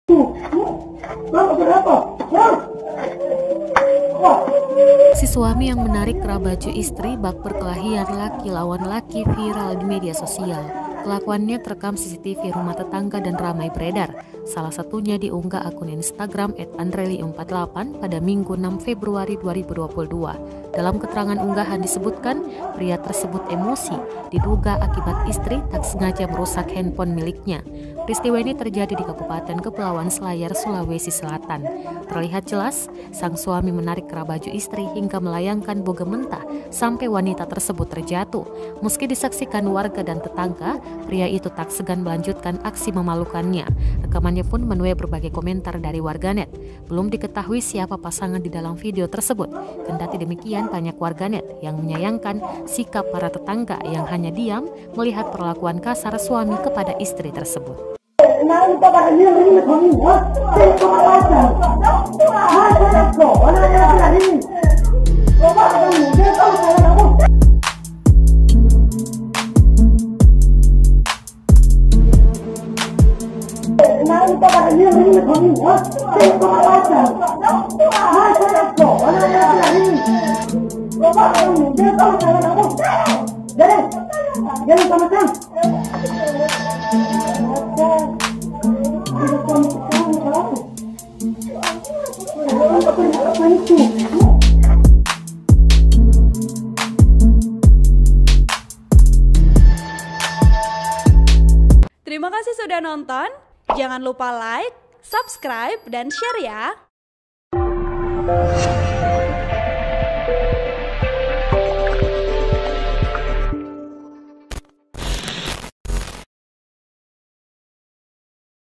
Si suami yang menarik kera baju istri bak perkelahian laki lawan laki viral di media sosial. Kelakuannya terekam CCTV rumah tetangga dan ramai beredar. Salah satunya diunggah akun Instagram @andreli48 pada Minggu 6 Februari 2022. Dalam keterangan unggahan disebutkan, pria tersebut emosi diduga akibat istri tak sengaja merusak handphone miliknya. Peristiwa ini terjadi di Kabupaten Kepulauan Selayar, Sulawesi Selatan. Terlihat jelas, sang suami menarik kera baju istri hingga melayangkan boga mentah sampai wanita tersebut terjatuh. Meski disaksikan warga dan tetangga, pria itu tak segan melanjutkan aksi memalukannya. Rekamannya pun menuai berbagai komentar dari warganet. Belum diketahui siapa pasangan di dalam video tersebut. Kendati demikian, banyak warganet yang menyayangkan sikap para tetangga yang hanya diam melihat perlakuan kasar suami kepada istri tersebut. Terima kasih sudah nonton. Jangan lupa like, subscribe, dan share ya.